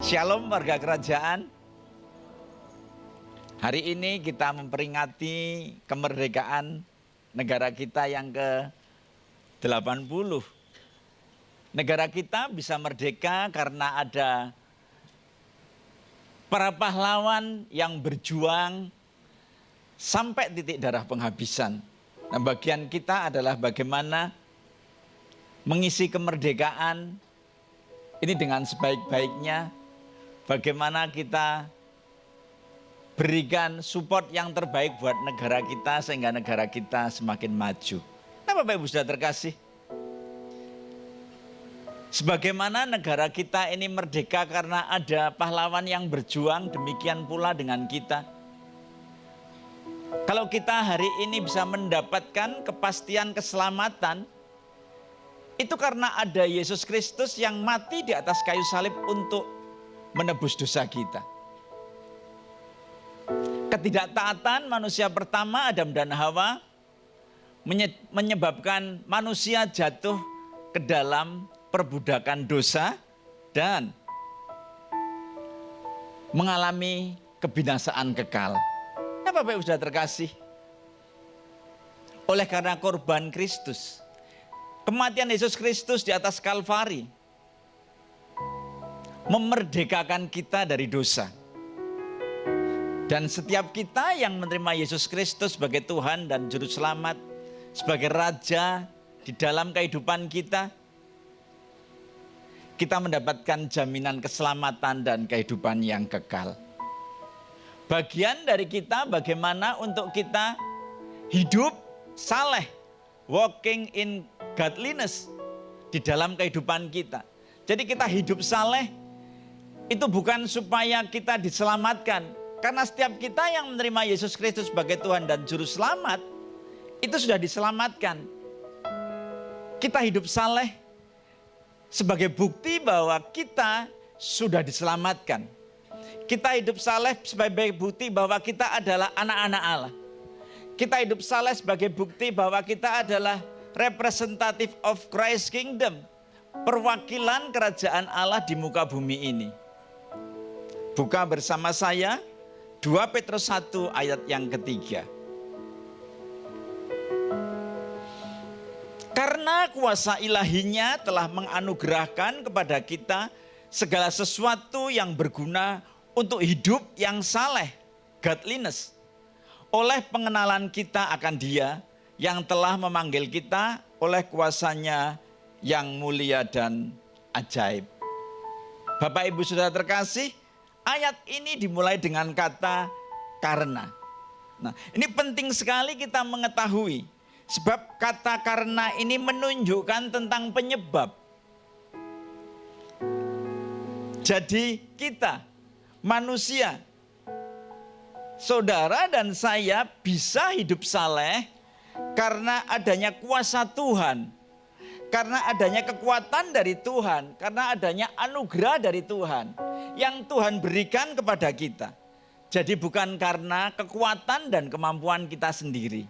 Shalom warga kerajaan. Hari ini kita memperingati kemerdekaan negara kita yang ke-80. Negara kita bisa merdeka karena ada para pahlawan yang berjuang sampai titik darah penghabisan. Nah, bagian kita adalah bagaimana mengisi kemerdekaan ini dengan sebaik-baiknya. Bagaimana kita berikan support yang terbaik buat negara kita sehingga negara kita semakin maju. Nah, Bapak Ibu sudah terkasih, sebagaimana negara kita ini merdeka karena ada pahlawan yang berjuang, demikian pula dengan kita. Kalau kita hari ini bisa mendapatkan kepastian keselamatan, itu karena ada Yesus Kristus yang mati di atas kayu salib untuk menebus dosa kita. Ketidaktaatan manusia pertama, Adam dan Hawa, menyebabkan manusia jatuh ke dalam perbudakan dosa dan mengalami kebinasaan kekal. Nah, Bapak Ibu sudah terkasih, oleh karena korban Kristus, kematian Yesus Kristus di atas Kalvari memerdekakan kita dari dosa. Dan setiap kita yang menerima Yesus Kristus sebagai Tuhan dan Juru Selamat, sebagai Raja di dalam kehidupan kita, kita mendapatkan jaminan keselamatan dan kehidupan yang kekal. Bagian dari kita bagaimana untuk kita hidup saleh, walking in godliness di dalam kehidupan kita. Jadi kita hidup saleh itu bukan supaya kita diselamatkan. Karena setiap kita yang menerima Yesus Kristus sebagai Tuhan dan Juru Selamat, itu sudah diselamatkan. Kita hidup saleh sebagai bukti bahwa kita sudah diselamatkan. Kita hidup saleh sebagai bukti bahwa kita adalah anak-anak Allah. Kita hidup saleh sebagai bukti bahwa kita adalah representative of Christ Kingdom, perwakilan kerajaan Allah di muka bumi ini. Buka bersama saya 2 Petrus 1 ayat yang ketiga. Karena kuasa ilahinya telah menganugerahkan kepada kita segala sesuatu yang berguna untuk hidup yang saleh, godliness, oleh pengenalan kita akan Dia yang telah memanggil kita oleh kuasanya yang mulia dan ajaib. Bapak Ibu sudah terkasih, ayat ini dimulai dengan kata karena. Nah, ini penting sekali kita mengetahui. Sebab kata karena ini menunjukkan tentang penyebab. Jadi kita, manusia, saudara dan saya bisa hidup saleh karena adanya kuasa Tuhan. Karena adanya kekuatan dari Tuhan, karena adanya anugerah dari Tuhan yang Tuhan berikan kepada kita. Jadi bukan karena kekuatan dan kemampuan kita sendiri.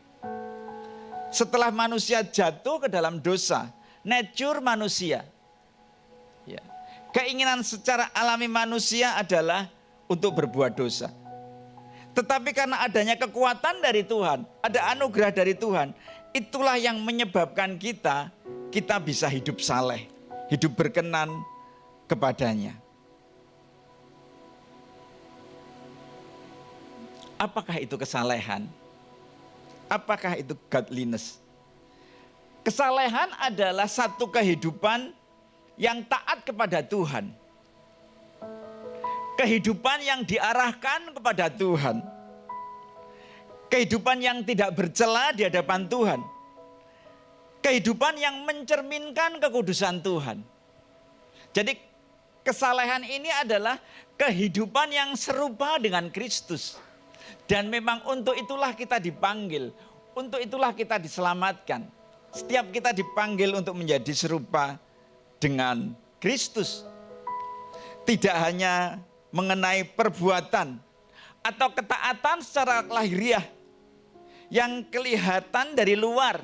Setelah manusia jatuh ke dalam dosa, nature manusia, ya, keinginan secara alami manusia adalah untuk berbuat dosa. Tetapi karena adanya kekuatan dari Tuhan, ada anugerah dari Tuhan, itulah yang menyebabkan kita bisa hidup saleh, hidup berkenan kepadanya. Apakah itu kesalehan? Apakah itu godliness? Kesalehan adalah satu kehidupan yang taat kepada Tuhan. Kehidupan yang diarahkan kepada Tuhan. Kehidupan yang tidak bercela di hadapan Tuhan. Kehidupan yang mencerminkan kekudusan Tuhan. Jadi kesalehan ini adalah kehidupan yang serupa dengan Kristus. Dan memang untuk itulah kita dipanggil. Untuk itulah kita diselamatkan. Setiap kita dipanggil untuk menjadi serupa dengan Kristus. Tidak hanya mengenai perbuatan atau ketaatan secara lahiriah yang kelihatan dari luar.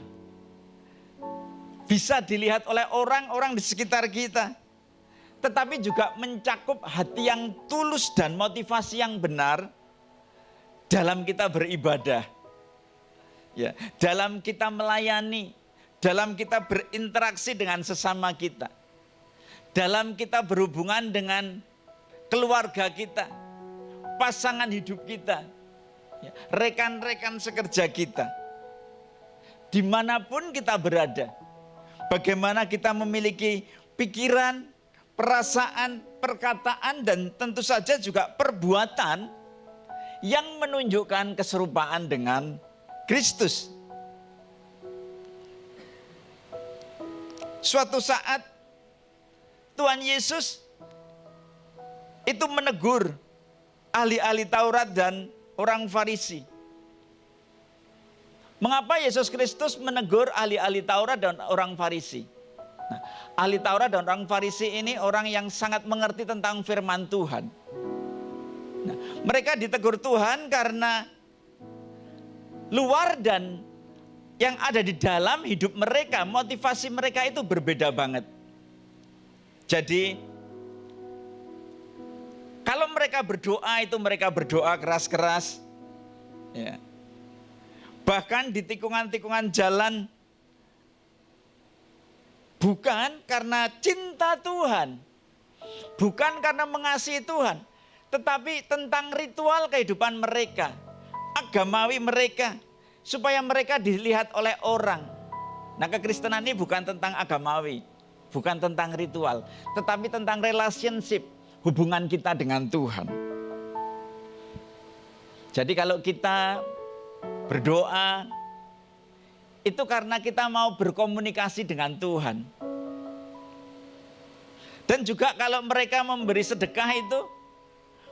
Bisa dilihat oleh orang-orang di sekitar kita. tetapi juga mencakup hati yang tulus dan motivasi yang benar dalam kita beribadah. Ya, dalam kita melayani, dalam kita berinteraksi dengan sesama kita, dalam kita berhubungan dengan keluarga kita, pasangan hidup kita, ya, rekan-rekan sekerja kita. Dimanapun kita berada, bagaimana kita memiliki pikiran, perasaan, perkataan, dan tentu saja juga perbuatan yang menunjukkan keserupaan dengan Kristus. Suatu saat Tuhan Yesus itu menegur ahli-ahli Taurat dan orang Farisi. Mengapa Yesus Kristus menegur ahli-ahli Taurat dan orang Farisi? Nah, ahli Taurat dan orang Farisi ini orang yang sangat mengerti tentang firman Tuhan. Nah, mereka ditegur Tuhan karena luar dan yang ada di dalam hidup mereka, motivasi mereka itu berbeda banget. Jadi, kalau mereka berdoa itu mereka berdoa keras-keras. Ya. Bahkan di tikungan-tikungan jalan, bukan karena cinta Tuhan, bukan karena mengasihi Tuhan, tetapi tentang ritual kehidupan mereka, agamawi mereka, supaya mereka dilihat oleh orang. Nah, kekristenan ini bukan tentang agamawi, bukan tentang ritual, tetapi tentang relationship, hubungan kita dengan Tuhan. Jadi kalau kita berdoa, itu karena kita mau berkomunikasi dengan Tuhan. Dan juga kalau mereka memberi sedekah itu,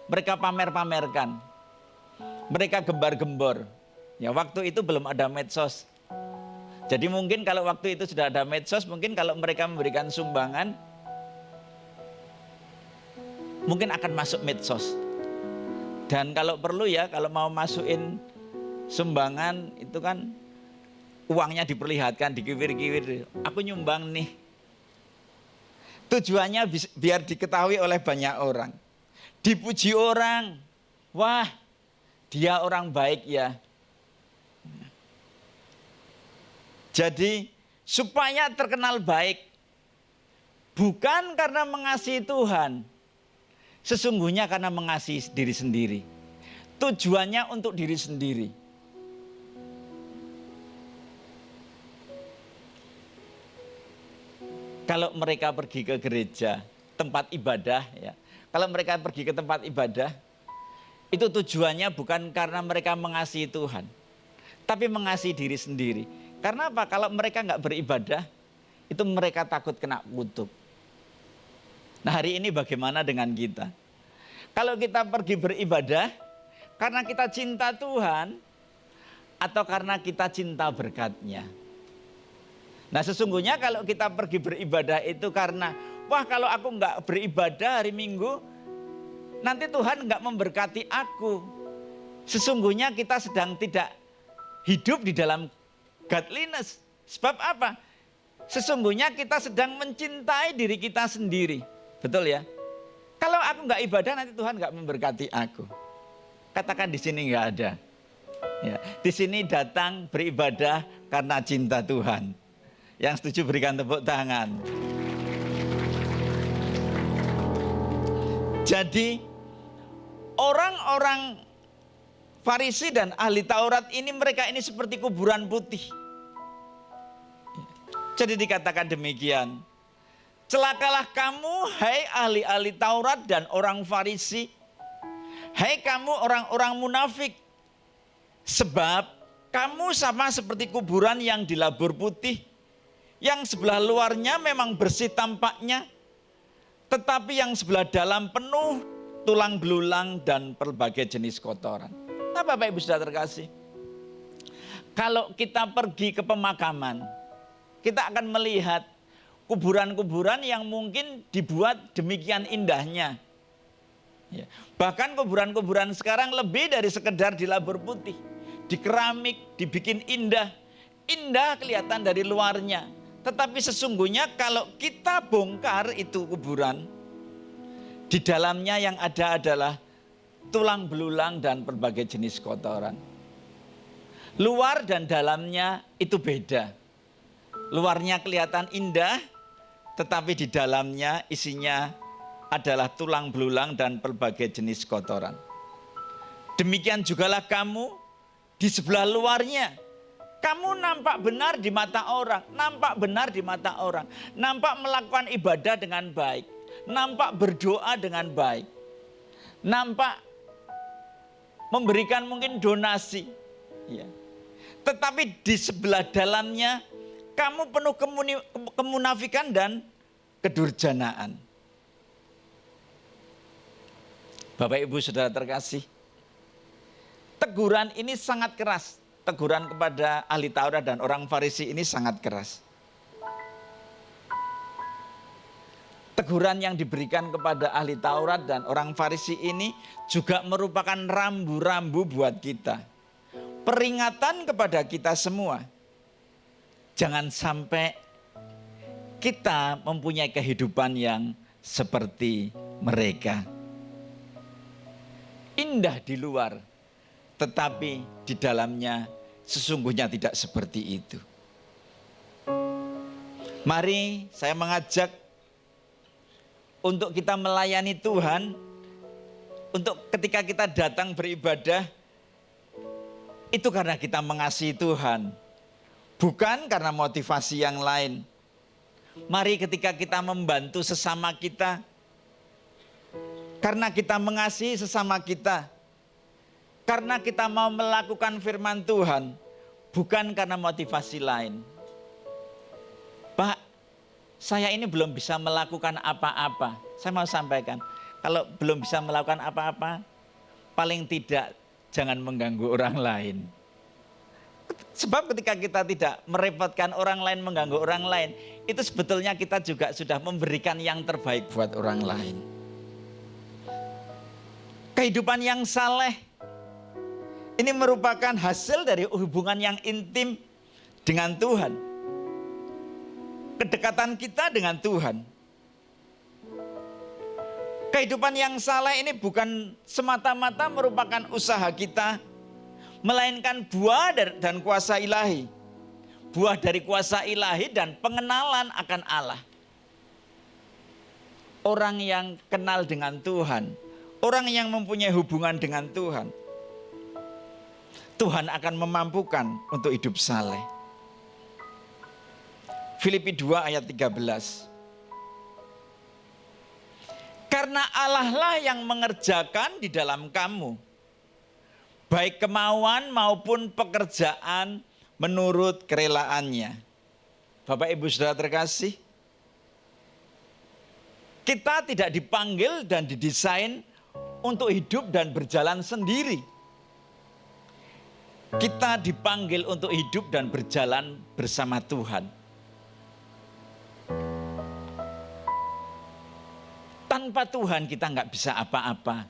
mereka pamer-pamerkan. Mereka gembar-gembor. Ya, waktu itu belum ada medsos. Jadi mungkin kalau waktu itu sudah ada medsos, mungkin kalau mereka memberikan sumbangan, mungkin akan masuk medsos. Dan kalau perlu ya, kalau mau masukin sumbangan itu kan uangnya diperlihatkan, dikiwir-kiwir. Aku nyumbang nih. Tujuannya biar diketahui oleh banyak orang. Dipuji orang. Wah, dia orang baik ya. Jadi supaya terkenal baik. Bukan karena mengasihi Tuhan. Sesungguhnya karena mengasihi diri sendiri. Tujuannya untuk diri sendiri. Kalau mereka pergi ke gereja, tempat ibadah ya. Kalau mereka pergi ke tempat ibadah, itu tujuannya bukan karena mereka mengasihi Tuhan, tapi mengasihi diri sendiri. Karena apa? Kalau mereka nggak beribadah, itu mereka takut kena kutuk. Nah, hari ini bagaimana dengan kita? Kalau kita pergi beribadah, karena kita cinta Tuhan, atau karena kita cinta berkat-Nya? Nah, sesungguhnya kalau kita pergi beribadah itu karena, wah kalau aku nggak beribadah hari Minggu, nanti Tuhan nggak memberkati aku. Sesungguhnya kita sedang tidak hidup di dalam godliness. Sebab apa? Sesungguhnya kita sedang mencintai diri kita sendiri. Betul ya? Kalau aku nggak ibadah nanti Tuhan nggak memberkati aku. Katakan di sini nggak ada. Ya, di sini datang beribadah karena cinta Tuhan. Yang setuju berikan tepuk tangan. Jadi orang-orang Farisi dan ahli Taurat ini, mereka ini seperti kuburan putih. Jadi dikatakan demikian. Celakalah kamu, hai ahli-ahli Taurat dan orang Farisi. Hai kamu orang-orang munafik. Sebab kamu sama seperti kuburan yang dilabur putih. Yang sebelah luarnya memang bersih tampaknya, tetapi yang sebelah dalam penuh tulang belulang dan berbagai jenis kotoran. Nah, Bapak Ibu Saudara terkasih, kalau kita pergi ke pemakaman, kita akan melihat kuburan-kuburan yang mungkin dibuat demikian indahnya. Ya. Bahkan kuburan-kuburan sekarang lebih dari sekedar dilabur putih, di keramik, dibikin indah. Indah kelihatan dari luarnya. Tetapi sesungguhnya kalau kita bongkar itu kuburan, Di dalamnya yang ada adalah tulang belulang dan berbagai jenis kotoran. Luar dan dalamnya itu beda. Luarnya kelihatan indah, tetapi di dalamnya isinya adalah tulang belulang dan berbagai jenis kotoran. Demikian jugalah kamu di sebelah luarnya. Kamu nampak benar di mata orang, nampak benar di mata orang, nampak melakukan ibadah dengan baik, nampak berdoa dengan baik, nampak memberikan mungkin donasi, ya. Tetapi di sebelah dalamnya kamu penuh kemunafikan dan kedurjanaan. Bapak Ibu Saudara terkasih, teguran ini sangat keras. Teguran kepada ahli Taurat dan orang Farisi ini sangat keras. Teguran yang diberikan kepada ahli Taurat dan orang Farisi ini juga merupakan rambu-rambu buat kita. Peringatan kepada kita semua. Jangan sampai kita mempunyai kehidupan yang seperti mereka. Indah di luar, tetapi di dalamnya sesungguhnya tidak seperti itu. Mari saya mengajak untuk kita melayani Tuhan, untuk ketika kita datang beribadah, itu karena kita mengasihi Tuhan, bukan karena motivasi yang lain. Mari ketika kita membantu sesama kita, karena kita mengasihi sesama kita, karena kita mau melakukan firman Tuhan, bukan karena motivasi lain. Pak, saya ini belum bisa melakukan apa-apa. Saya mau sampaikan, kalau belum bisa melakukan apa-apa, paling tidak jangan mengganggu orang lain. Sebab ketika kita tidak merepotkan orang lain, mengganggu orang lain, itu sebetulnya kita juga sudah memberikan yang terbaik buat orang lain. Kehidupan yang saleh ini merupakan hasil dari hubungan yang intim dengan Tuhan. Kedekatan kita dengan Tuhan. Kehidupan yang saleh ini bukan semata-mata merupakan usaha kita, melainkan buah dan kuasa ilahi. Buah dari kuasa ilahi dan pengenalan akan Allah. Orang yang kenal dengan Tuhan, orang yang mempunyai hubungan dengan Tuhan, Tuhan akan memampukan untuk hidup saleh. Filipi 2 ayat 13. Karena Allah lah yang mengerjakan di dalam kamu, baik kemauan maupun pekerjaan menurut kerelaannya. Bapak Ibu Saudara terkasih, kita tidak dipanggil dan didesain untuk hidup dan berjalan sendiri. Kita dipanggil untuk hidup dan berjalan bersama Tuhan. Tanpa Tuhan kita nggak bisa apa-apa.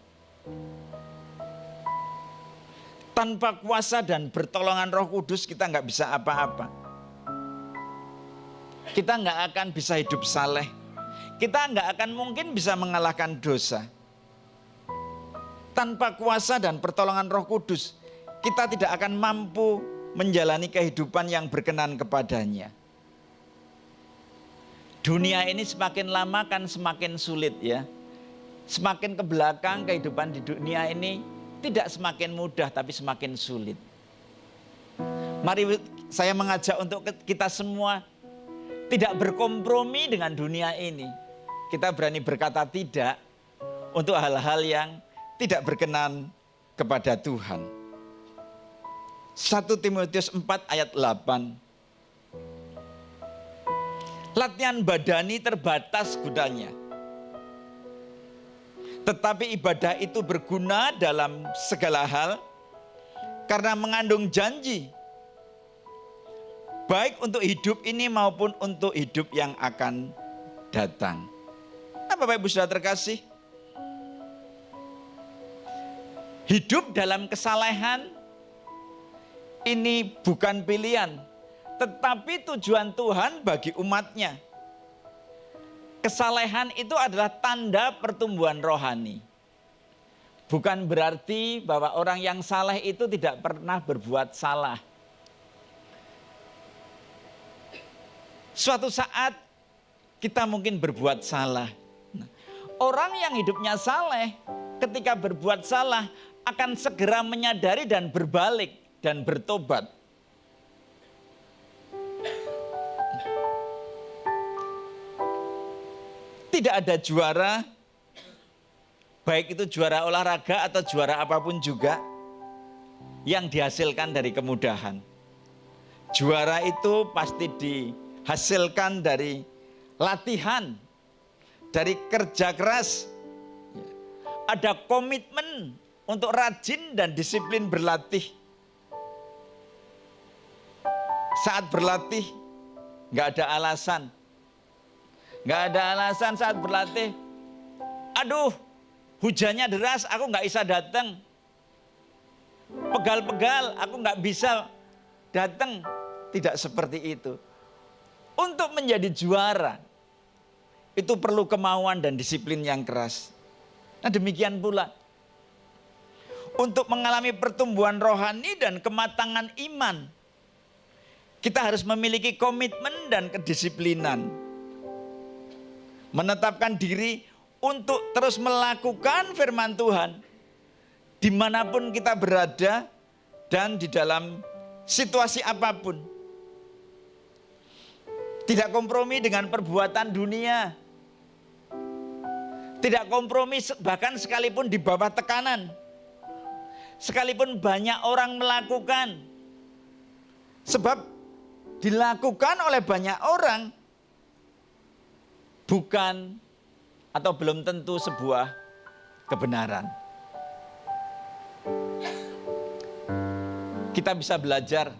Tanpa kuasa dan pertolongan Roh Kudus kita nggak bisa apa-apa. Kita nggak akan bisa hidup saleh. Kita nggak akan mungkin bisa mengalahkan dosa. Tanpa kuasa dan pertolongan Roh Kudus, kita tidak akan mampu menjalani kehidupan yang berkenan kepadanya. Dunia ini semakin lama kan semakin sulit ya. Semakin ke belakang kehidupan di dunia ini tidak semakin mudah tapi semakin sulit. Mari saya mengajak untuk kita semua tidak berkompromi dengan dunia ini. Kita berani berkata tidak untuk hal-hal yang tidak berkenan kepada Tuhan. 1 Timotius 4 ayat 8. Latihan badani terbatas gunanya. Tetapi ibadah itu berguna dalam segala hal karena mengandung janji. Baik untuk hidup ini maupun untuk hidup yang akan datang. Nah, Bapak Ibu Saudara terkasih, hidup dalam kesalehan ini bukan pilihan, tetapi tujuan Tuhan bagi umatnya. Kesalehan itu adalah tanda pertumbuhan rohani. Bukan berarti bahwa orang yang saleh itu tidak pernah berbuat salah. Suatu saat kita mungkin berbuat salah. Orang yang hidupnya saleh ketika berbuat salah akan segera menyadari dan berbalik dan bertobat. Tidak ada juara, baik itu juara olahraga atau juara apapun juga, yang dihasilkan dari kemudahan. Juara itu pasti dihasilkan dari latihan, dari kerja keras. Ada komitmen untuk rajin dan disiplin berlatih. Saat berlatih, nggak ada alasan. Nggak ada alasan saat berlatih. Aduh, hujannya deras, aku nggak bisa datang. Pegal-pegal, aku nggak bisa datang. Tidak seperti itu. Untuk menjadi juara, itu perlu kemauan dan disiplin yang keras. Nah demikian pula, untuk mengalami pertumbuhan rohani dan kematangan iman, kita harus memiliki komitmen dan kedisiplinan. Menetapkan diri untuk terus melakukan firman Tuhan dimanapun kita berada dan di dalam situasi apapun. Tidak kompromi dengan perbuatan dunia. Tidak kompromi bahkan sekalipun di bawah tekanan. Sekalipun banyak orang melakukan. Sebab dilakukan oleh banyak orang bukan atau belum tentu sebuah kebenaran. Kita bisa belajar.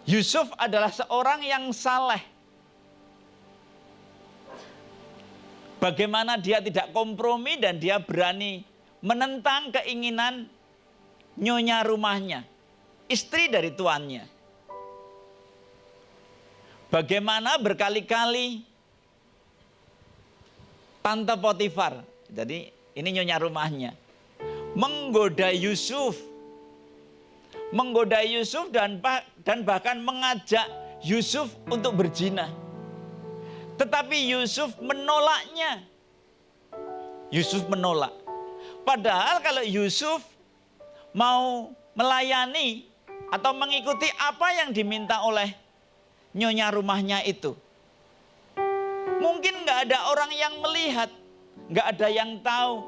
Yusuf adalah seorang yang saleh. Bagaimana dia tidak kompromi dan dia berani menentang keinginan nyonya rumahnya, istri dari tuannya. Bagaimana berkali-kali Tante Potifar, jadi ini nyonya rumahnya, menggoda Yusuf dan bahkan mengajak Yusuf untuk berzina. Tetapi Yusuf menolaknya. Yusuf menolak. Padahal kalau Yusuf mau melayani atau mengikuti apa yang diminta oleh nyonya rumahnya itu, mungkin nggak ada orang yang melihat, nggak ada yang tahu,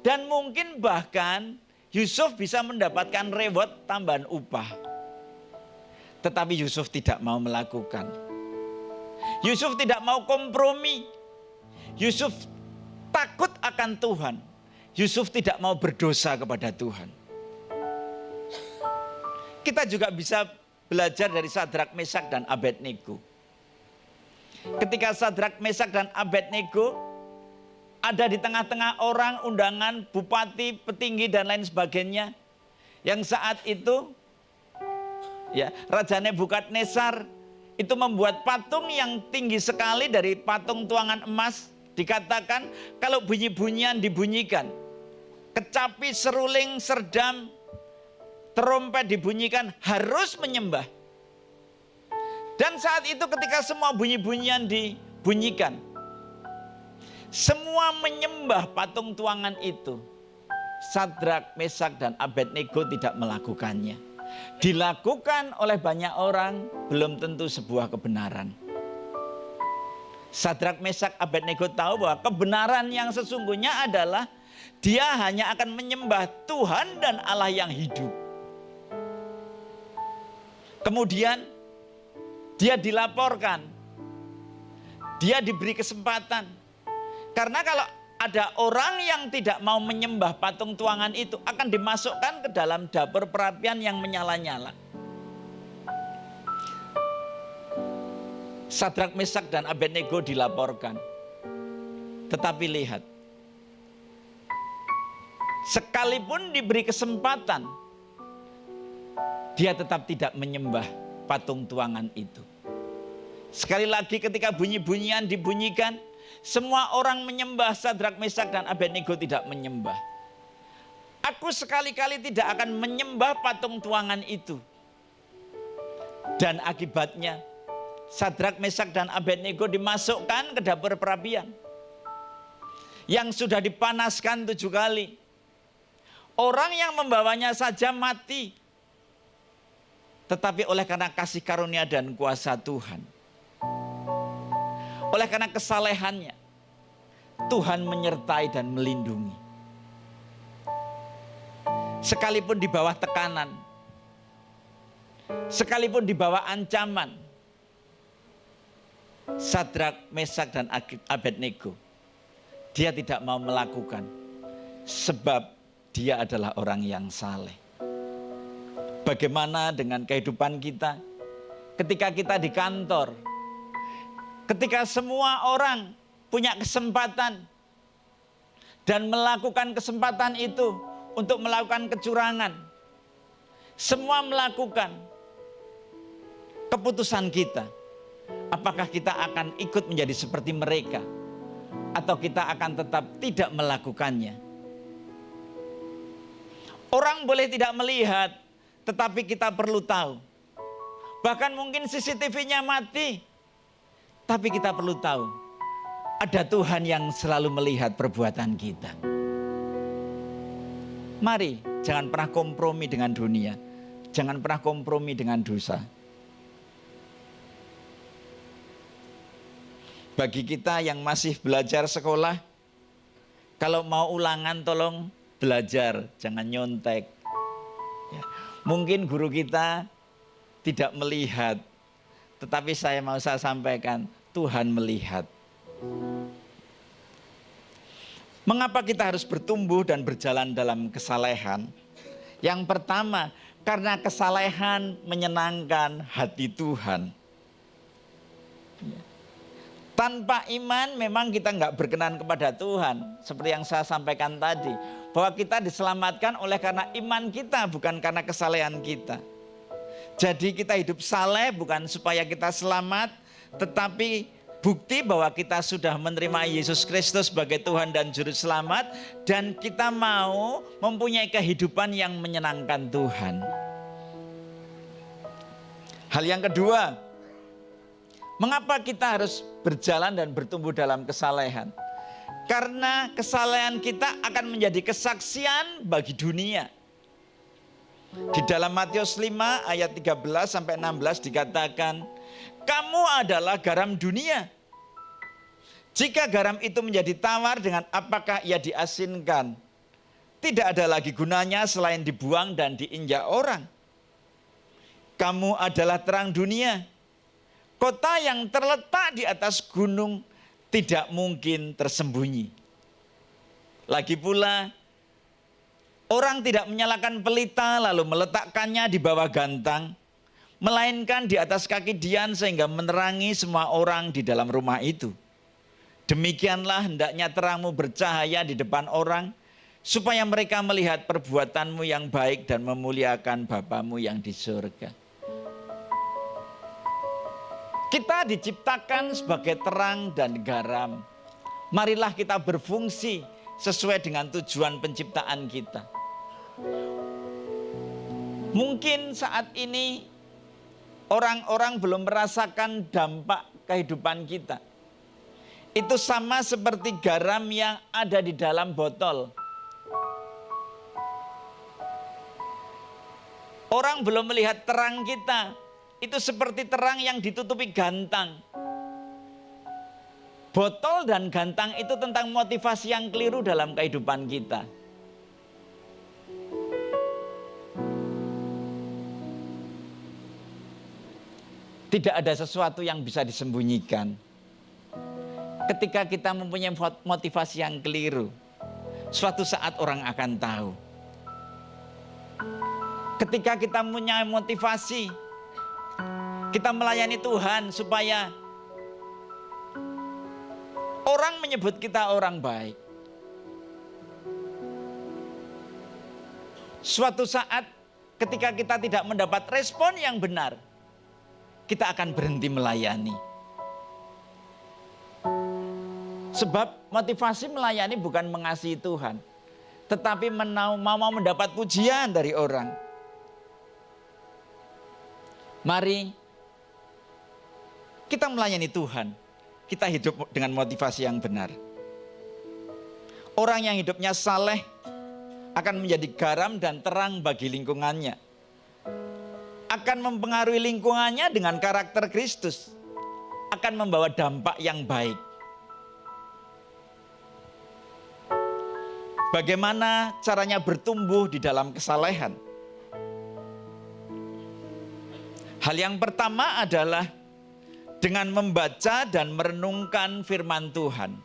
dan mungkin bahkan Yusuf bisa mendapatkan reward tambahan upah. Tetapi Yusuf tidak mau melakukan. Yusuf tidak mau kompromi. Yusuf takut akan Tuhan. Yusuf tidak mau berdosa kepada Tuhan. Kita juga bisa belajar dari Sadrak, Mesak, dan Abednego. Ketika Sadrak, Mesak, dan Abednego ada di tengah-tengah orang, undangan, bupati, petinggi, dan lain sebagainya. Yang saat itu, ya, Raja Nebukadnezar itu membuat patung yang tinggi sekali dari patung tuangan emas. Dikatakan kalau bunyi-bunyian dibunyikan, kecapi, seruling, serdam, trompet dibunyikan, harus menyembah. Dan saat itu ketika semua bunyi-bunyian dibunyikan, semua menyembah patung tuangan itu. Sadrak, Mesak, dan Abednego tidak melakukannya. Dilakukan oleh banyak orang, belum tentu sebuah kebenaran. Sadrak, Mesak, Abednego tahu bahwa kebenaran yang sesungguhnya adalah dia hanya akan menyembah Tuhan dan Allah yang hidup. Kemudian dia dilaporkan, dia diberi kesempatan. Karena kalau ada orang yang tidak mau menyembah patung tuangan itu, akan dimasukkan ke dalam dapur perapian yang menyala-nyala. Sadrak, Mesak, dan Abednego dilaporkan. Tetapi lihat, sekalipun diberi kesempatan, dia tetap tidak menyembah patung tuangan itu. Sekali lagi ketika bunyi-bunyian dibunyikan, semua orang menyembah, Sadrak, Mesak, dan Abednego tidak menyembah. Aku sekali-kali tidak akan menyembah patung tuangan itu. Dan akibatnya Sadrak, Mesak, dan Abednego dimasukkan ke dapur perapian yang sudah dipanaskan 7 kali. Orang yang membawanya saja mati. Tetapi oleh karena kasih karunia dan kuasa Tuhan, oleh karena kesalehannya, Tuhan menyertai dan melindungi. Sekalipun di bawah tekanan, sekalipun di bawah ancaman, Sadrak, Mesak, dan Abednego, dia tidak mau melakukan, sebab dia adalah orang yang saleh. Bagaimana dengan kehidupan kita ketika kita di kantor, ketika semua orang punya kesempatan dan melakukan kesempatan itu untuk melakukan kecurangan, semua melakukan, keputusan kita, apakah kita akan ikut menjadi seperti mereka atau kita akan tetap tidak melakukannya? Orang boleh tidak melihat, tetapi kita perlu tahu. Bahkan mungkin CCTV-nya mati, tapi kita perlu tahu, ada Tuhan yang selalu melihat perbuatan kita. Mari, jangan pernah kompromi dengan dunia. Jangan pernah kompromi dengan dosa. Bagi kita yang masih belajar sekolah, kalau mau ulangan tolong belajar, jangan nyontek. Ya. Mungkin guru kita tidak melihat, tetapi saya sampaikan, Tuhan melihat. Mengapa kita harus bertumbuh dan berjalan dalam kesalehan? Yang pertama, karena kesalehan menyenangkan hati Tuhan. Tanpa iman memang kita nggak berkenan kepada Tuhan. Seperti yang saya sampaikan tadi, bahwa kita diselamatkan oleh karena iman kita, bukan karena kesalehan kita. Jadi kita hidup saleh bukan supaya kita selamat, tetapi bukti bahwa kita sudah menerima Yesus Kristus sebagai Tuhan dan Juru Selamat, dan kita mau mempunyai kehidupan yang menyenangkan Tuhan. Hal yang kedua, mengapa kita harus berjalan dan bertumbuh dalam kesalehan? Karena kesalehan kita akan menjadi kesaksian bagi dunia. Di dalam Matius 5 ayat 13 sampai 16 dikatakan, kamu adalah garam dunia. Jika garam itu menjadi tawar, dengan apakah ia diasinkan? Tidak ada lagi gunanya selain dibuang dan diinjak orang. Kamu adalah terang dunia. Kota yang terletak di atas gunung tidak mungkin tersembunyi. Lagi pula, orang tidak menyalakan pelita lalu meletakkannya di bawah gantang, melainkan di atas kaki dian sehingga menerangi semua orang di dalam rumah itu. Demikianlah hendaknya terangmu bercahaya di depan orang, supaya mereka melihat perbuatanmu yang baik dan memuliakan Bapamu yang di surga. Kita diciptakan sebagai terang dan garam. Marilah kita berfungsi sesuai dengan tujuan penciptaan kita. Mungkin saat ini orang-orang belum merasakan dampak kehidupan kita. Itu sama seperti garam yang ada di dalam botol. Orang belum melihat terang kita. Itu seperti terang yang ditutupi gantang. Botol dan gantang itu tentang motivasi yang keliru dalam kehidupan kita. Tidak ada sesuatu yang bisa disembunyikan. Ketika kita mempunyai motivasi yang keliru, suatu saat orang akan tahu. Ketika kita punya motivasi, kita melayani Tuhan supaya orang menyebut kita orang baik. Suatu saat ketika kita tidak mendapat respon yang benar, kita akan berhenti melayani. Sebab motivasi melayani bukan mengasihi Tuhan, tetapi mau mendapat pujian dari orang. Mari kita melayani Tuhan, kita hidup dengan motivasi yang benar. Orang yang hidupnya saleh akan menjadi garam dan terang bagi lingkungannya. Akan mempengaruhi lingkungannya dengan karakter Kristus. Akan membawa dampak yang baik. Bagaimana caranya bertumbuh di dalam kesalehan? Hal yang pertama adalah dengan membaca dan merenungkan firman Tuhan.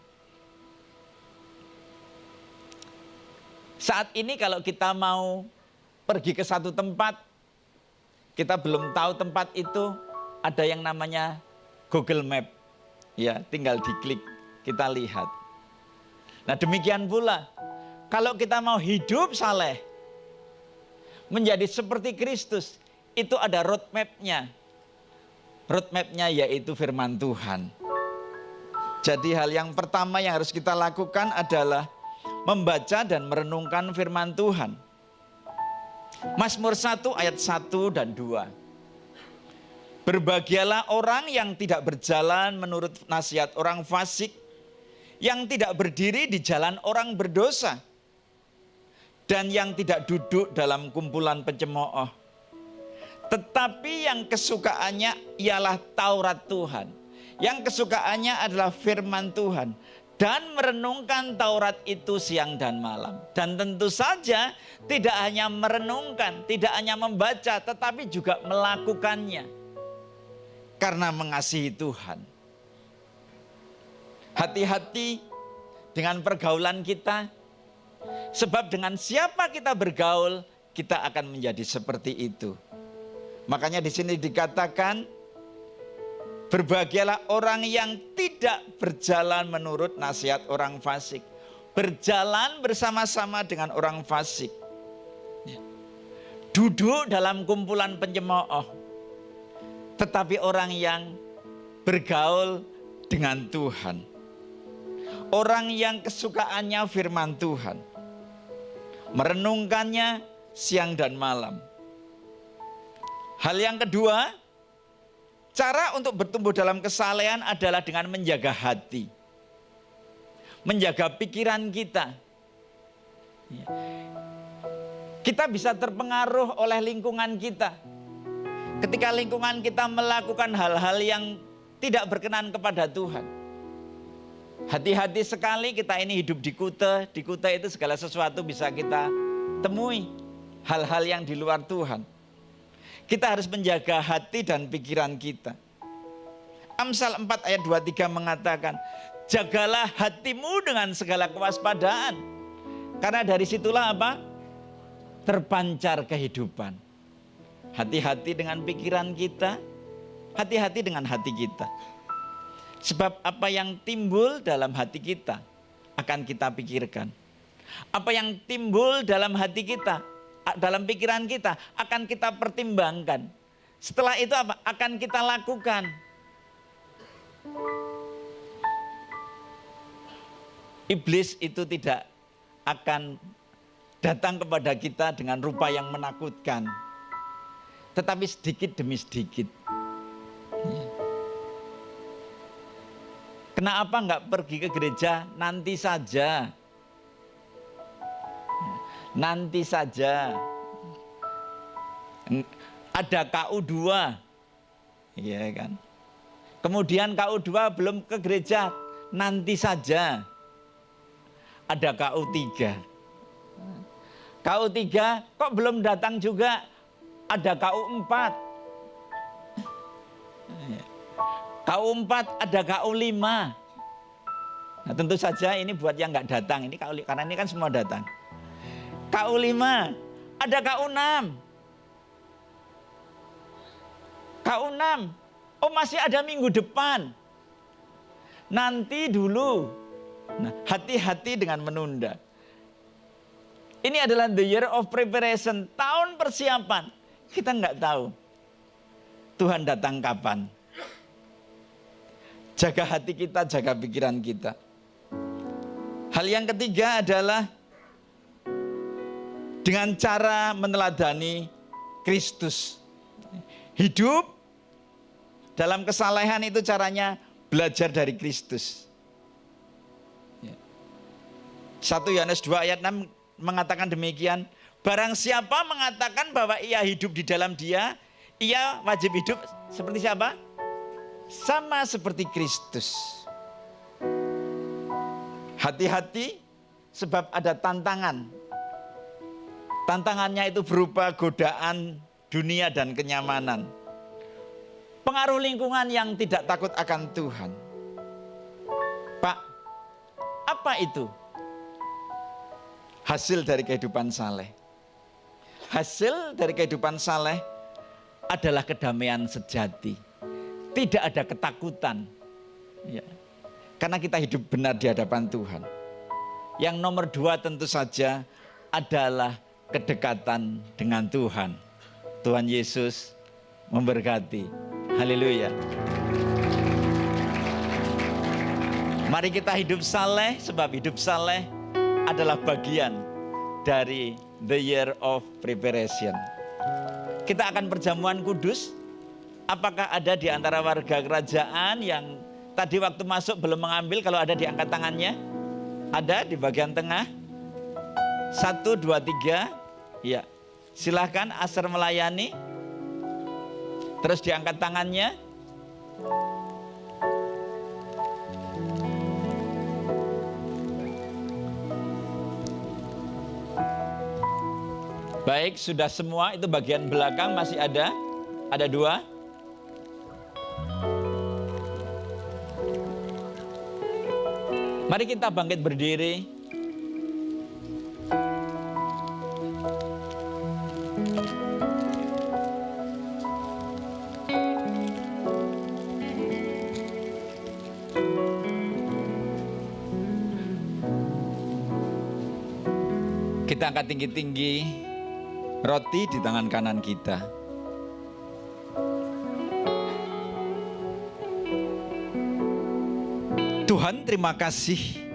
Saat ini kalau kita mau pergi ke satu tempat, kita belum tahu tempat itu, ada yang namanya Google Map. Ya, tinggal diklik, kita lihat. Nah, demikian pula kalau kita mau hidup saleh, menjadi seperti Kristus, itu ada roadmap-nya. Roadmap-nya yaitu firman Tuhan. Jadi hal yang pertama yang harus kita lakukan adalah membaca dan merenungkan firman Tuhan. Mazmur 1 ayat 1 dan 2. Berbahagialah orang yang tidak berjalan menurut nasihat orang fasik, yang tidak berdiri di jalan orang berdosa, dan yang tidak duduk dalam kumpulan pencemooh. Tetapi yang kesukaannya ialah Taurat Tuhan. Yang kesukaannya adalah firman Tuhan. Dan merenungkan Taurat itu siang dan malam. Dan tentu saja tidak hanya merenungkan, tidak hanya membaca, tetapi juga melakukannya. Karena mengasihi Tuhan. Hati-hati dengan pergaulan kita. Sebab dengan siapa kita bergaul, kita akan menjadi seperti itu. Makanya di sini dikatakan, berbahagialah orang yang tidak berjalan menurut nasihat orang fasik. Berjalan bersama-sama dengan orang fasik. Duduk dalam kumpulan pencemooh. Tetapi orang yang bergaul dengan Tuhan. Orang yang kesukaannya firman Tuhan. Merenungkannya siang dan malam. Hal yang kedua, cara untuk bertumbuh dalam kesalehan adalah dengan menjaga hati. Menjaga pikiran kita. Kita bisa terpengaruh oleh lingkungan kita. Ketika lingkungan kita melakukan hal-hal yang tidak berkenan kepada Tuhan. Hati-hati sekali kita ini hidup di Kuta. Di Kuta itu segala sesuatu bisa kita temui. Hal-hal yang di luar Tuhan. Kita harus menjaga hati dan pikiran kita. Amsal 4 ayat 23 mengatakan, jagalah hatimu dengan segala kewaspadaan. Karena dari situlah apa? Terpancar kehidupan. Hati-hati dengan pikiran kita, hati-hati dengan hati kita. Sebab apa yang timbul dalam hati kita akan kita pikirkan. Apa yang timbul dalam hati kita, dalam pikiran kita akan kita pertimbangkan. Setelah itu apa? Akan kita lakukan. Iblis itu tidak akan datang kepada kita dengan rupa yang menakutkan. Tetapi sedikit demi sedikit. Kenapa enggak pergi ke gereja? Nanti saja. Nanti saja. Ada KU2. Iya kan? Kemudian KU2 belum ke gereja. Nanti saja. Ada KU3. KU3 kok belum datang juga? Ada KU4. KU4 ada KU5. Nah, tentu saja ini buat yang nggak datang. Ini KU, karena ini kan semua datang. KU5, ada KU6. KU6, oh masih ada minggu depan. Nanti dulu. Nah, hati-hati dengan menunda. Ini adalah the year of preparation, tahun persiapan. Kita nggak tahu Tuhan datang kapan. Jaga hati kita, jaga pikiran kita. yang ketiga adalah dengan cara meneladani Kristus. Hidup dalam kesalehan itu caranya belajar dari Kristus. 1 Yohanes 2 ayat 6 mengatakan demikian. Barang siapa mengatakan bahwa ia hidup di dalam Dia, ia wajib hidup seperti siapa? Sama seperti Kristus. Hati-hati sebab ada tantangan. Tantangannya itu berupa godaan dunia dan kenyamanan. Pengaruh lingkungan yang tidak takut akan Tuhan. Pak, apa itu? Hasil dari kehidupan saleh. Hasil dari kehidupan saleh adalah kedamaian sejati. Tidak ada ketakutan. Ya. Karena kita hidup benar di hadapan Tuhan. Yang nomor 2 tentu saja adalah kedekatan dengan Tuhan. Tuhan Yesus memberkati. Haleluya. Mari kita hidup saleh, sebab hidup saleh adalah bagian dari the year of preparation. Kita akan perjamuan kudus. Apakah ada di antara warga kerajaan yang tadi waktu masuk belum mengambil? Kalau ada diangkat tangannya. Ada di bagian tengah. 1, 2, 3. Ya, silahkan Asar melayani. Terus diangkat tangannya. Baik, sudah semua. Itu bagian belakang masih ada. Ada 2. Mari kita bangkit berdiri. Kita angkat tinggi-tinggi roti di tangan kanan kita. Tuhan, terima kasih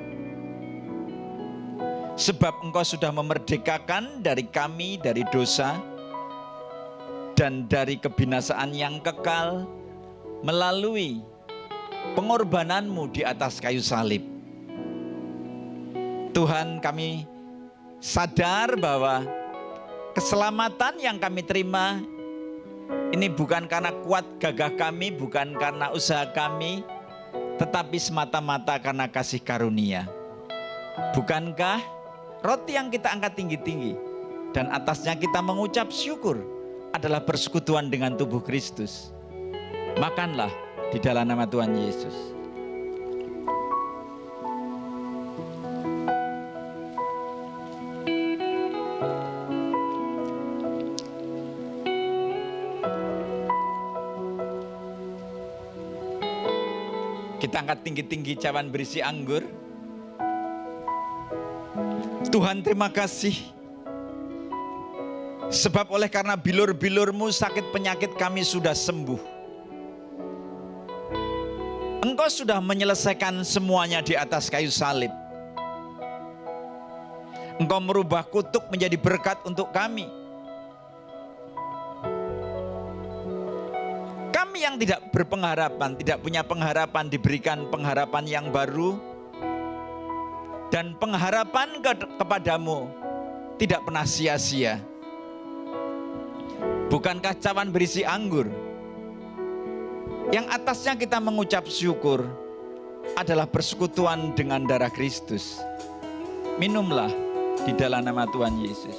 sebab Engkau sudah memerdekakan dari kami dari dosa dan dari kebinasaan yang kekal melalui pengorbanan-Mu di atas kayu salib. Tuhan, kami sadar bahwa keselamatan yang kami terima ini bukan karena kuat gagah kami, bukan karena usaha kami, tetapi semata-mata karena kasih karunia. Bukankah roti yang kita angkat tinggi-tinggi dan atasnya kita mengucap syukur adalah persekutuan dengan tubuh Kristus? Makanlah di dalam nama Tuhan Yesus. Kita angkat tinggi-tinggi cawan berisi anggur. Tuhan, terima kasih. Sebab oleh karena bilur-bilur-Mu sakit penyakit kami sudah sembuh. Engkau sudah menyelesaikan semuanya di atas kayu salib. Engkau merubah kutuk menjadi berkat untuk kami. Kami yang tidak berpengharapan, tidak punya pengharapan, diberikan pengharapan yang baru. Dan pengharapan kepadamu tidak pernah sia-sia. Bukankah cawan berisi anggur yang atasnya kita mengucap syukur adalah persekutuan dengan darah Kristus? Minumlah di dalam nama Tuhan Yesus.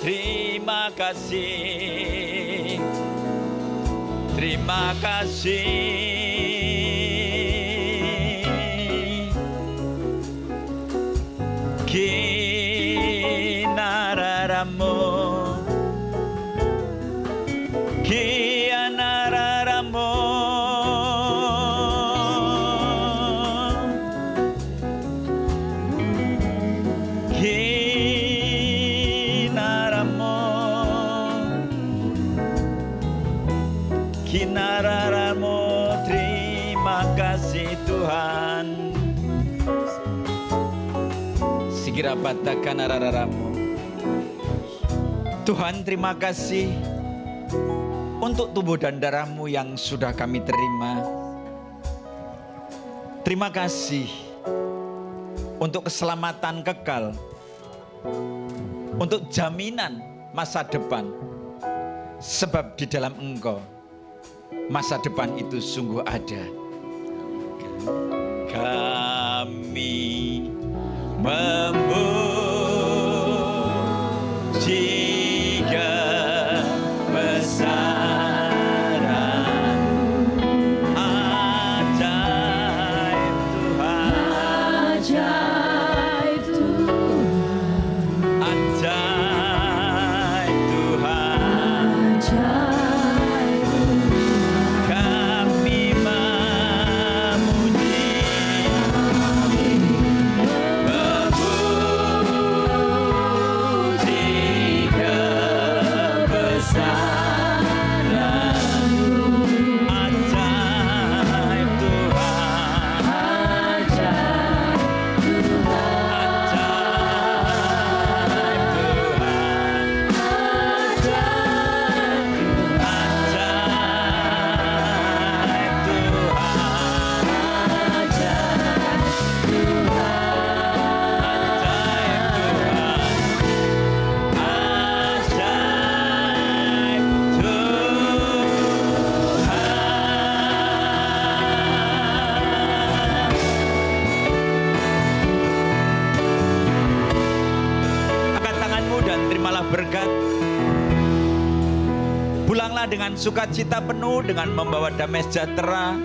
Terima kasih, terima kasih. Kinararamo, kianararamo, kinararamo, terima kasih. kasih Tuhan. Sikira batakan arararamu. Tuhan, terima kasih untuk tubuh dan darah-Mu yang sudah kami terima. Terima kasih untuk keselamatan kekal, untuk jaminan masa depan. Sebab di dalam Engkau masa depan itu sungguh ada. Kami memuji berkat. Pulanglah dengan sukacita penuh dengan membawa damai sejahtera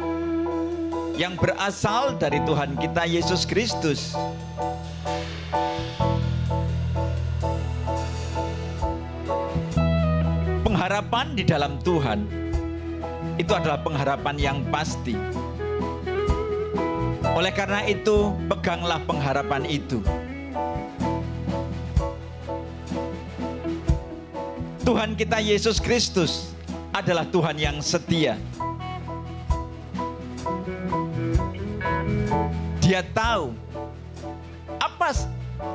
yang berasal dari Tuhan kita Yesus Kristus. Pengharapan di dalam Tuhan itu adalah pengharapan yang pasti. Oleh karena itu, peganglah pengharapan itu. Tuhan kita Yesus Kristus adalah Tuhan yang setia. Dia tahu apa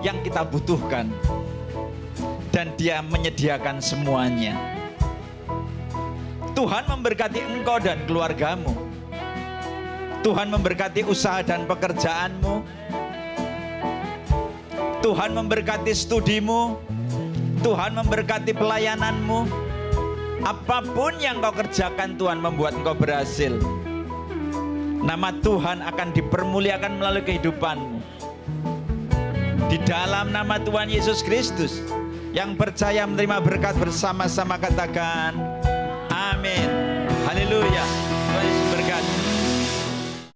yang kita butuhkan dan Dia menyediakan semuanya. Tuhan memberkati engkau dan keluargamu. Tuhan memberkati usaha dan pekerjaanmu. Tuhan memberkati studimu. Tuhan memberkati pelayananmu. Apapun yang kau kerjakan, Tuhan membuat engkau berhasil. Nama Tuhan akan dipermuliakan melalui kehidupanmu. Di dalam nama Tuhan Yesus Kristus, yang percaya menerima berkat bersama-sama katakan amin.